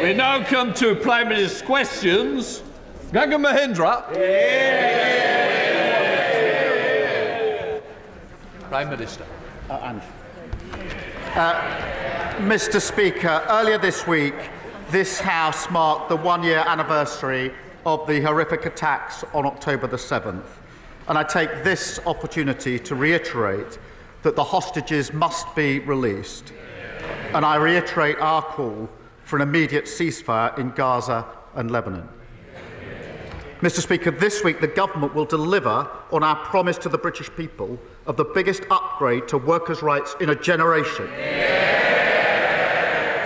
We now come to Prime Minister's questions. Gagan Mohindra. Prime Minister. Mr. Speaker, earlier this week, this House marked the one-year anniversary of the horrific attacks on October the 7th. And I take this opportunity to reiterate that the hostages must be released. And I reiterate our call for an immediate ceasefire in Gaza and Lebanon. Mr. Speaker, this week the government will deliver on our promise to the British people of the biggest upgrade to workers' rights in a generation.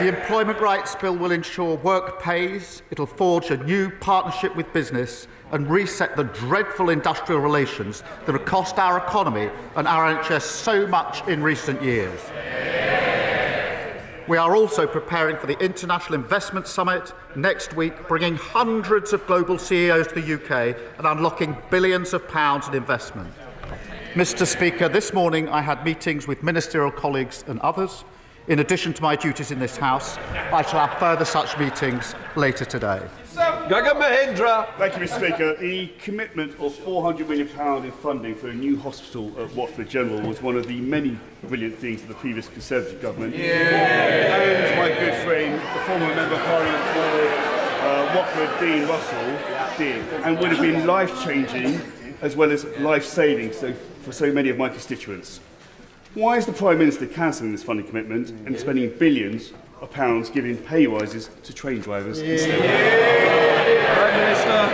The Employment Rights Bill will ensure work pays, it will forge a new partnership with business and reset the dreadful industrial relations that have cost our economy and our NHS so much in recent years. We are also preparing for the International Investment Summit next week, bringing hundreds of global CEOs to the UK and unlocking billions of pounds in investment. Mr. Speaker, this morning I had meetings with ministerial colleagues and others. In addition to my duties in this House, I shall have further such meetings later today. Gagan Mohindra. Thank you, Mr. Speaker. The commitment of £400 million in funding for a new hospital at Watford General was one of the many brilliant things of the previous Conservative government. And my good friend, the former Member of Parliament for Watford, Dean Russell, did, and would have been life-changing as well as life-saving for so many of my constituents. Why is the Prime Minister cancelling this funding commitment and spending billions of pounds giving pay rises to train drivers instead? Prime Minister.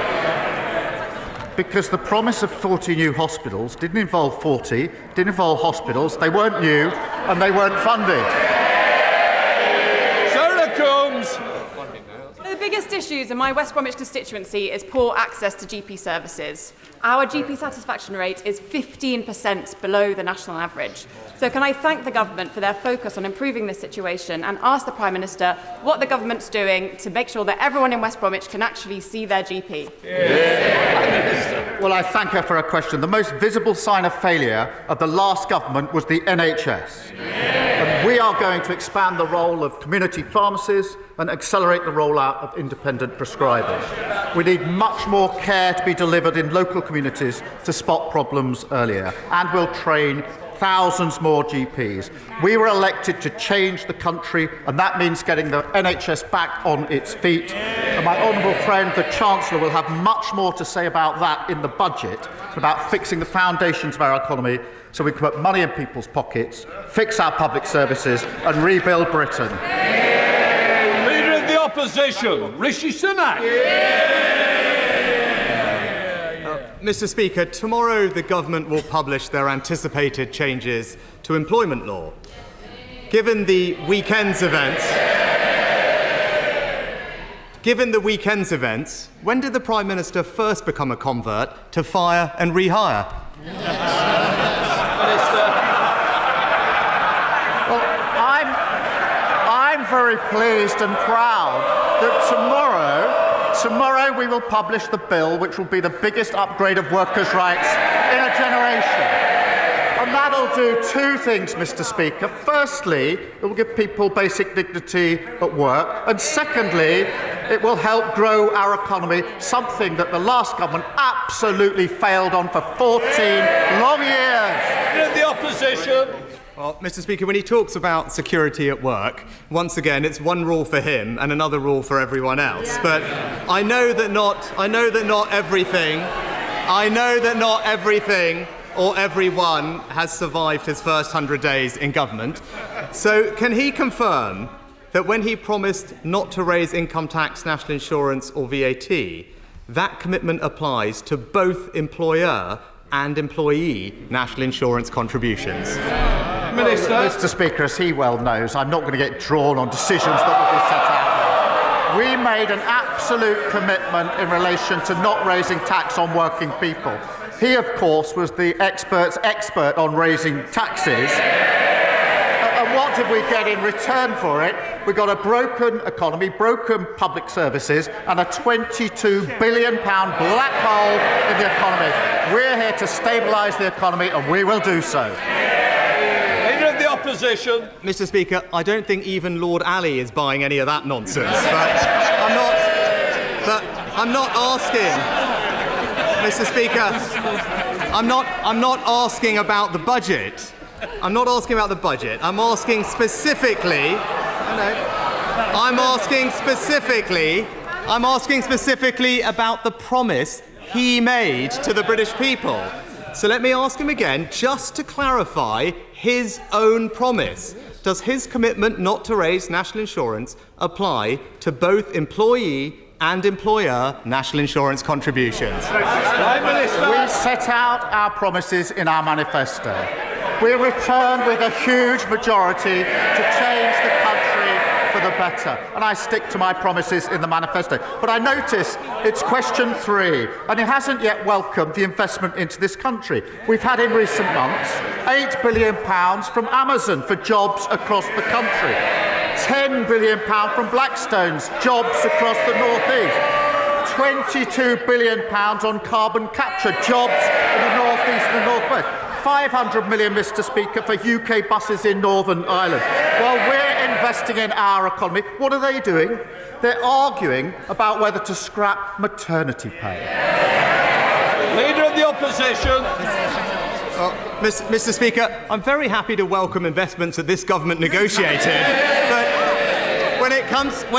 Because the promise of 40 new hospitals didn't involve 40, didn't involve hospitals, they weren't new and they weren't funded. Coombes. The biggest issues in my West Bromwich constituency is poor access to GP services. Our GP satisfaction rate is 15% below the national average. So can I thank the government for their focus on improving this situation and ask the Prime Minister what the government's doing to make sure that everyone in West Bromwich can actually see their GP? Well, I thank her for her question. The most visible sign of failure of the last government was the NHS. And we are going to expand the role of community pharmacies and accelerate the rollout of independent prescribers. We need much more care to be delivered in local communities to spot problems earlier, and we'll train thousands more GPs. We were elected to change the country, and that means getting the NHS back on its feet. And my honourable friend, the Chancellor, will have much more to say about that in the budget, about fixing the foundations of our economy so we can put money in people's pockets, fix our public services and rebuild Britain. Leader of the Opposition, Rishi Sunak. Mr. Speaker, tomorrow the government will publish their anticipated changes to employment law. Given the weekend's events, when did the Prime Minister first become a convert to fire and rehire? Well, I'm very pleased and proud that tomorrow we will publish the bill which will be the biggest upgrade of workers' rights in a generation. And that'll do two things, Mr. Speaker. Firstly, it will give people basic dignity at work. And secondly, it will help grow our economy, something that the last government absolutely failed on for 14 long years. Leader of the Opposition. Well, Mr. Speaker, when he talks about security at work, once again, it's one rule for him and another rule for everyone else. But I know that not everything or everyone has survived his first 100 days in government. So can he confirm that when he promised not to raise income tax, national insurance or VAT, that commitment applies to both employer and employee national insurance contributions? Minister. Mr. Speaker, as he well knows, I'm not going to get drawn on decisions that will be set out. We made an absolute commitment in relation to not raising tax on working people. He, of course, was the expert's expert on raising taxes. And what did we get in return for it? We got a broken economy, broken public services, and a £22 billion black hole in the economy. We're here to stabilise the economy, and we will do so. Leader of the opposition. Mr. Speaker, I don't think even Lord Ali is buying any of that nonsense. But I'm not asking, Mr. Speaker. I'm not asking about the budget. I'm not asking about the budget. I'm asking specifically. I'm asking specifically about the promise he made to the British people. So let me ask him again, just to clarify his own promise. Does his commitment not to raise national insurance apply to both employee and employer national insurance contributions? We set out our promises in our manifesto. We returned with a huge majority to change the country for the better, and I stick to my promises in the manifesto. But I notice it's question 3, and he hasn't yet welcomed the investment into this country. We've had in recent months £8 billion from Amazon for jobs across the country, £10 billion from Blackstone's jobs across the North East, £22 billion on carbon capture jobs in the North East and the North West, 500 million, Mr. Speaker, for UK buses in Northern Ireland. While we're investing in our economy, what are they doing? They're arguing about whether to scrap maternity pay. Leader of the opposition. Mr. Speaker, I'm very happy to welcome investments that this government negotiated, but when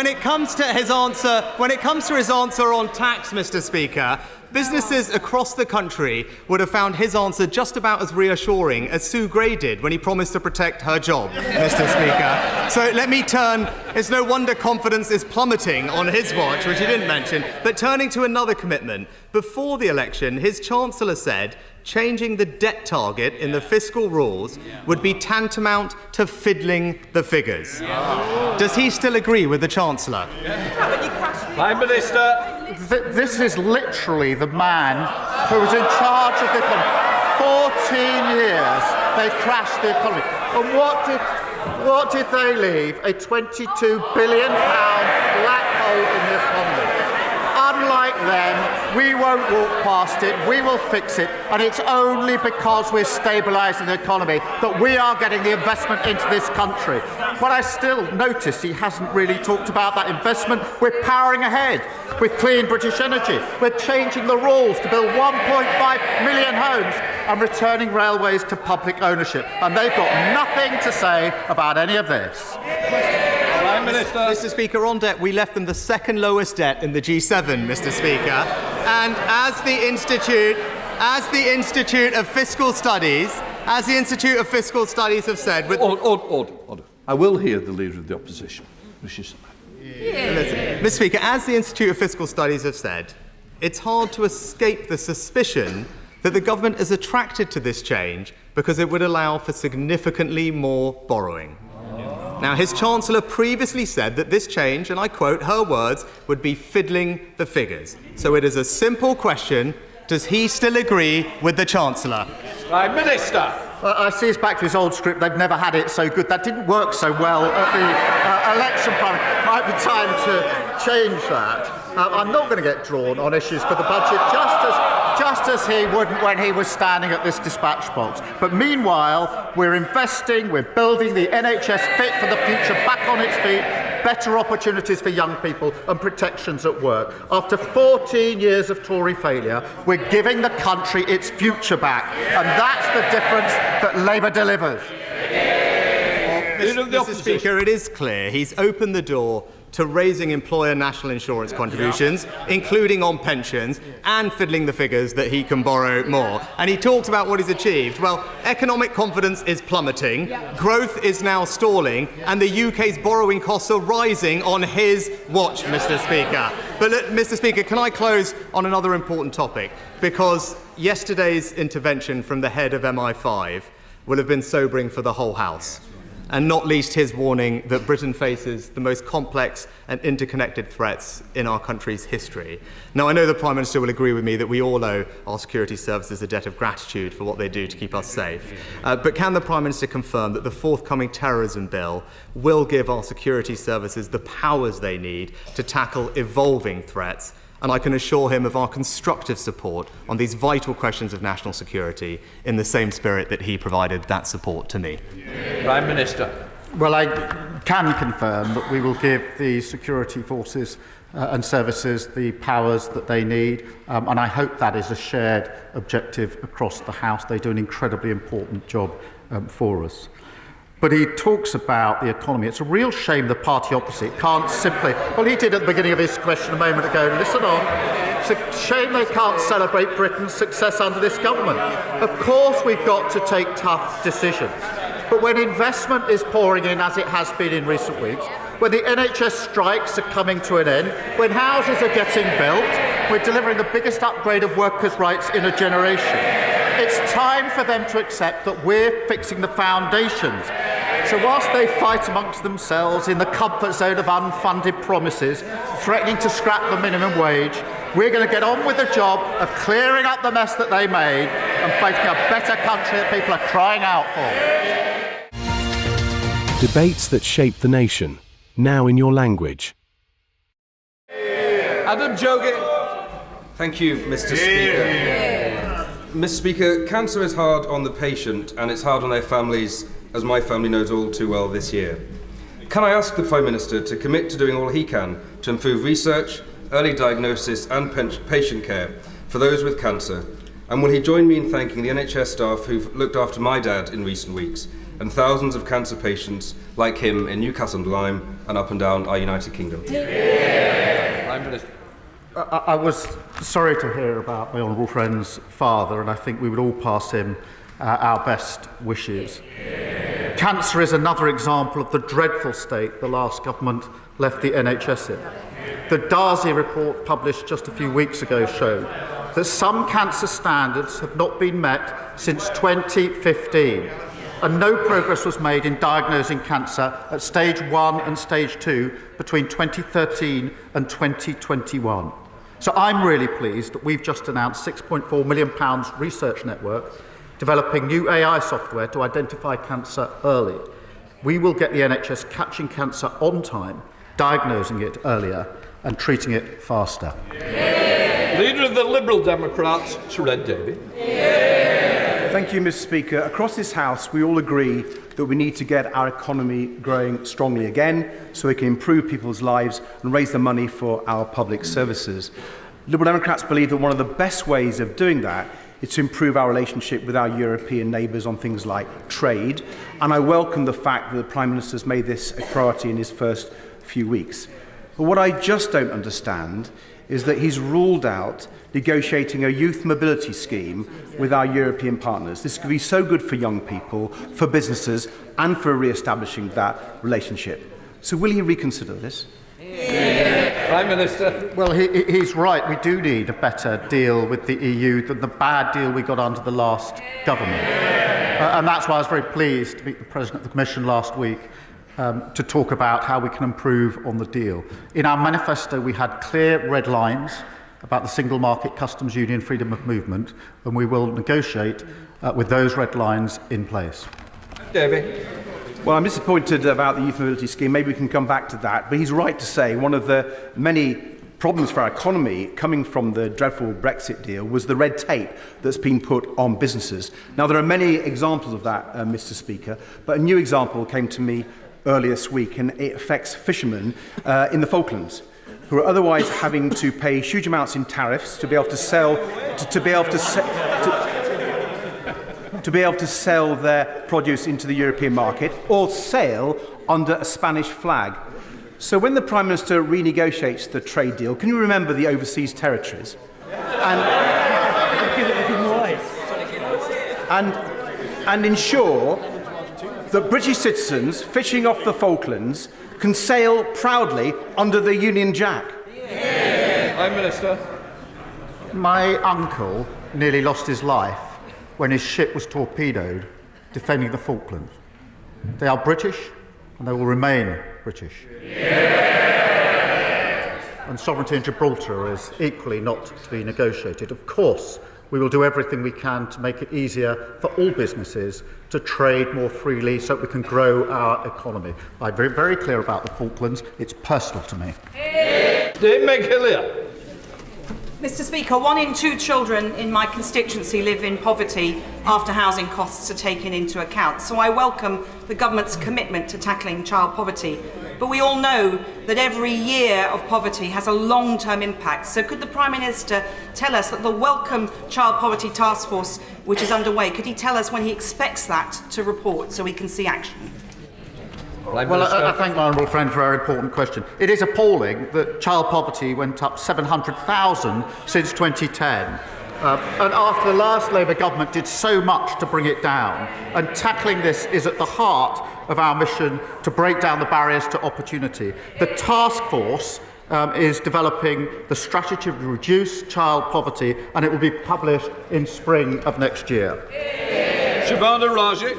it comes to his answer on tax, Mr. Speaker, businesses across the country would have found his answer just about as reassuring as Sue Gray did when he promised to protect her job, Mr. Speaker. So let me turn. It's no wonder confidence is plummeting on his watch, which he didn't mention. But turning to another commitment, before the election, his Chancellor said changing the debt target in the fiscal rules would be tantamount to fiddling the figures. Does he still agree with the Chancellor? Prime Minister. This is literally the man who was in charge of the economy. 14 years they crashed the economy. And what did they leave? A £22 billion black hole in the economy. Unlike them, we won't walk past it, we will fix it, and it's only because we're stabilising the economy that we are getting the investment into this country. But I still notice he hasn't really talked about that investment. We're powering ahead with clean British energy. We're changing the rules to build 1.5 million homes and returning railways to public ownership. And they've got nothing to say about any of this. Mr. Speaker, on debt, we left them the second lowest debt in the G7, Mr. Speaker. And as the Institute of Fiscal Studies have said... Order. I will hear the Leader of the Opposition, Rishi Sunak. Mr. Speaker, as the Institute of Fiscal Studies have said, it's hard to escape the suspicion that the government is attracted to this change because it would allow for significantly more borrowing. Now, his Chancellor previously said that this change, and I quote her words, would be fiddling the figures. So it is a simple question. Does he still agree with the Chancellor? Prime Minister. I see it's back to his old script. They've never had it so good. That didn't work so well at the election. Might be time to change that. I'm not going to get drawn on issues for the budget, just as he wouldn't when he was standing at this dispatch box. But meanwhile, we're investing, we're building the NHS fit for the future, back on its feet, better opportunities for young people and protections at work. After 14 years of Tory failure, we're giving the country its future back. And that's the difference that Labour delivers. Mr. Speaker, it is clear he's opened the door to raising employer national insurance contributions, including on pensions, and fiddling the figures that he can borrow more. And he talked about what he's achieved. Well, economic confidence is plummeting, growth is now stalling, and the UK's borrowing costs are rising on his watch, Mr. Speaker. But, Mr. Speaker, can I close on another important topic? Because yesterday's intervention from the head of MI5 will have been sobering for the whole House, and not least his warning that Britain faces the most complex and interconnected threats in our country's history. Now, I know the Prime Minister will agree with me that we all owe our security services a debt of gratitude for what they do to keep us safe. But can the Prime Minister confirm that the forthcoming terrorism bill will give our security services the powers they need to tackle evolving threats and I can assure him of our constructive support on these vital questions of national security in the same spirit that he provided that support to me. Prime Minister. Well, I can confirm that we will give the security forces and services the powers that they need, and I hope that is a shared objective across the House. They do an incredibly important job for us. But he talks about the economy. It's a real shame the party opposite can't simply... Well, he did at the beginning of his question a moment ago. Listen on. It's a shame they can't celebrate Britain's success under this government. Of course we've got to take tough decisions. But when investment is pouring in, as it has been in recent weeks, when the NHS strikes are coming to an end, when houses are getting built, we're delivering the biggest upgrade of workers' rights in a generation. It's time for them to accept that we're fixing the foundations. So whilst they fight amongst themselves in the comfort zone of unfunded promises, threatening to scrap the minimum wage, we're going to get on with the job of clearing up the mess that they made and fighting a better country that people are crying out for. Debates that shape the nation, now in your language. Adam Jogge. Thank you, Mr. Speaker. Mr. Speaker, cancer is hard on the patient and it's hard on their families, as my family knows all too well this year. Can I ask the Prime Minister to commit to doing all he can to improve research, early diagnosis and patient care for those with cancer? And will he join me in thanking the NHS staff who've looked after my dad in recent weeks and thousands of cancer patients like him in Newcastle-on-Lyme and up and down our United Kingdom? Prime Minister. I was sorry to hear about my honourable friend's father, and I think we would all pass him our best wishes. Cancer is another example of the dreadful state the last government left the NHS in. The Darzi report published just a few weeks ago showed that some cancer standards have not been met since 2015, and no progress was made in diagnosing cancer at stage 1 and stage 2 between 2013 and 2021. So I'm really pleased that we've just announced £6.4 million research network developing new AI software to identify cancer early. We will get the NHS catching cancer on time, diagnosing it earlier and treating it faster. Leader of the Liberal Democrats, Sir Davey. Thank you, Mr. Speaker. Across this House, we all agree that we need to get our economy growing strongly again so we can improve people's lives and raise the money for our public services. Liberal Democrats believe that one of the best ways of doing that is to improve our relationship with our European neighbours on things like trade, and I welcome the fact that the Prime Minister has made this a priority in his first few weeks. But what I just don't understand is that he's ruled out negotiating a youth mobility scheme with our European partners. This could be so good for young people, for businesses, and for re-establishing that relationship. So will he reconsider this? Prime Minister. Well, he's right. We do need a better deal with the EU than the bad deal we got under the last government. And that's why I was very pleased to meet the President of the Commission last week to talk about how we can improve on the deal. In our manifesto, we had clear red lines about the single market, customs union, freedom of movement, and we will negotiate with those red lines in place. Davey. Well, I'm disappointed about the youth mobility scheme. Maybe we can come back to that. But he's right to say one of the many problems for our economy coming from the dreadful Brexit deal was the red tape that's been put on businesses. Now, there are many examples of that, Mr. Speaker, but a new example came to me earlier this week, and it affects fishermen in the Falklands, who are otherwise having to pay huge amounts in tariffs to be able to sell their produce into the European market or sail under a Spanish flag. So when the Prime Minister renegotiates the trade deal, can you remember the overseas territories? And ensure that British citizens fishing off the Falklands can sail proudly under the Union Jack? Prime Minister. My uncle nearly lost his life when his ship was torpedoed defending the Falklands. They are British and they will remain British. And sovereignty in Gibraltar is equally not to be negotiated. Of course, we will do everything we can to make it easier for all businesses to trade more freely so that we can grow our economy. I'm very, very clear about the Falklands. It's personal to me. Meg Hillier. Mr Speaker, 1 in 2 children in my constituency live in poverty after housing costs are taken into account, so I welcome the government's commitment to tackling child poverty. But we all know that every year of poverty has a long-term impact, so could the Prime Minister tell us that the Welcome Child Poverty Task Force, which is underway, could he tell us when he expects that to report so we can see action? Well, I thank my honourable friend for a very important question. It is appalling that child poverty went up 700,000 since 2010. And after the last Labour government did so much to bring it down, and tackling this is at the heart of our mission to break down the barriers to opportunity. The task force is developing the strategy to reduce child poverty, and it will be published in spring of next year. Shivani Raja.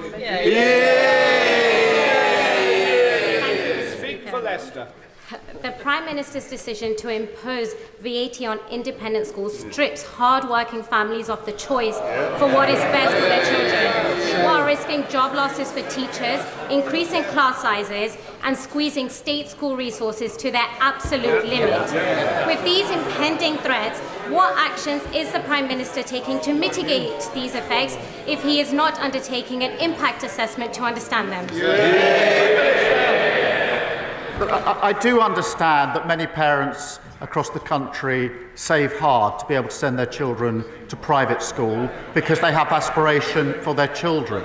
Leicester. The Prime Minister's decision to impose VAT on independent schools strips hard-working families of the choice for what is best for their children, while risking job losses for teachers, increasing class sizes and squeezing state school resources to their absolute limit. With these impending threats, what actions is the Prime Minister taking to mitigate these effects if he is not undertaking an impact assessment to understand them? I do understand that many parents across the country save hard to be able to send their children to private school because they have aspiration for their children.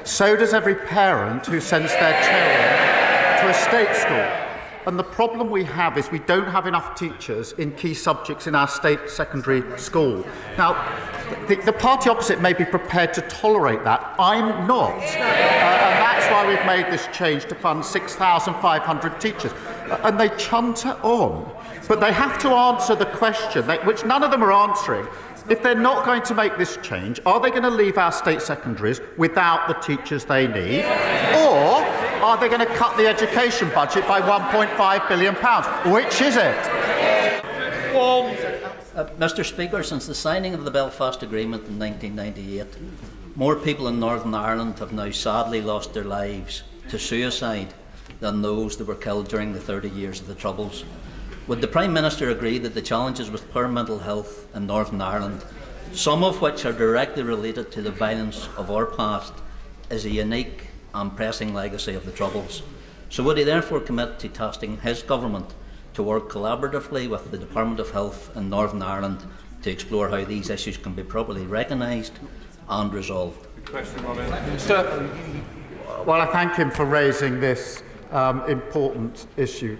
So does every parent who sends their children to a state school. And the problem we have is we don't have enough teachers in key subjects in our state secondary school. Now, the party opposite may be prepared to tolerate that. I'm not. And that's why we've made this change to fund 6,500 teachers. And they chunter on. But they have to answer the question, which none of them are answering. If they're not going to make this change, are they going to leave our state secondaries without the teachers they need? Or are they going to cut the education budget by £1.5 billion? Which is it? Mr Speaker, since the signing of the Belfast Agreement in 1998, more people in Northern Ireland have now sadly lost their lives to suicide than those that were killed during the 30 years of the Troubles. Would the Prime Minister agree that the challenges with poor mental health in Northern Ireland, some of which are directly related to the violence of our past, is a unique and pressing legacy of the Troubles? So would he therefore commit to tasking his government to work collaboratively with the Department of Health in Northern Ireland to explore how these issues can be properly recognised and resolved? Well, I thank him for raising this important issue.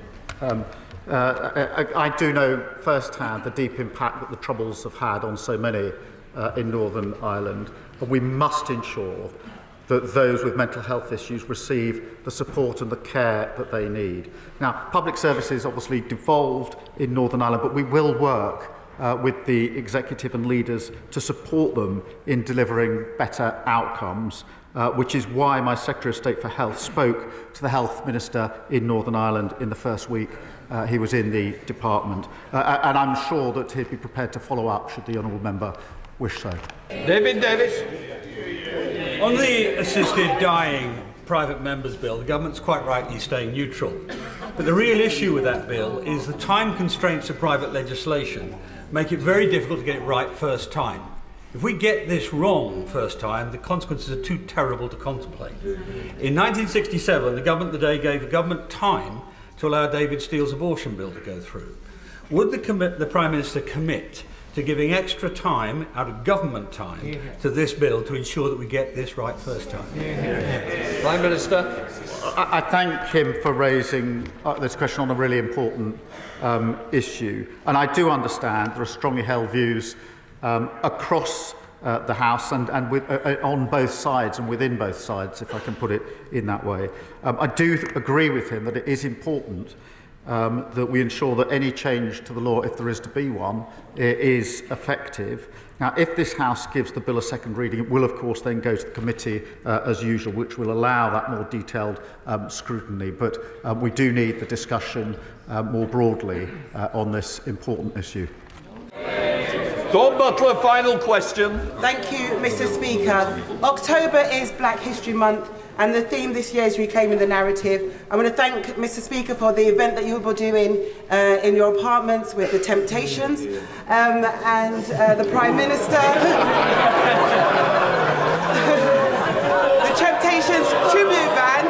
I do know firsthand the deep impact that the Troubles have had on so many in Northern Ireland, and we must ensure that those with mental health issues receive the support and the care that they need. Now, public services obviously devolved in Northern Ireland, but we will work with the executive and leaders to support them in delivering better outcomes, which is why my Secretary of State for Health spoke to the Health Minister in Northern Ireland in the first week he was in the department. And I'm sure that he'd be prepared to follow up should the honourable member wish so. Davis. On the assisted dying private members' bill, the government's quite rightly staying neutral. But the real issue with that bill is the time constraints of private legislation make it very difficult to get it right first time. If we get this wrong first time, the consequences are too terrible to contemplate. In 1967, the government of the day gave the government time to allow David Steele's abortion bill to go through. Would the Prime Minister commit to giving extra time, out of government time, to this bill to ensure that we get this right first time? Prime Minister. I thank him for raising this question on a really important issue. And I do understand there are strongly held views across the House and on both sides and within both sides, if I can put it in that way. I do agree with him that it is important that we ensure that any change to the law, if there is to be one, is effective. Now, if this House gives the bill a second reading, it will, of course, then go to the committee as usual, which will allow that more detailed scrutiny. But we do need the discussion more broadly on this important issue. Butler, final question. Thank you, Mr Speaker. October is Black History Month, And the theme this year is reclaiming the narrative. I want to thank Mr. Speaker for the event that you will be doing in your apartments with the Temptations and the Prime Minister. The Temptations tribute band.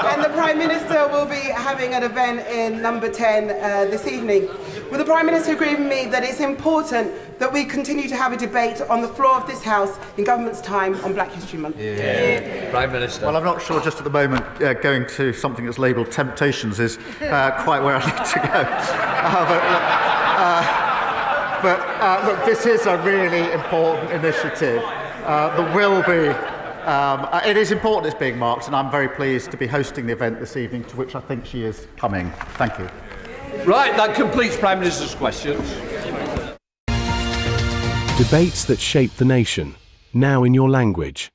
And the Prime Minister will be having an event in number 10 this evening. Will the Prime Minister agree with me that it's important that we continue to have a debate on the floor of this House in government's time on Black History Month? Yeah. Prime Minister. Well, I'm not sure just at the moment going to something that's labelled Temptations is quite where I need to go. Look, this is a really important initiative. There will be. It is important it's being marked, and I'm very pleased to be hosting the event this evening, to which I think she is coming. Thank you. Right, that completes Prime Minister's questions. Debates that shape the nation, now in your language.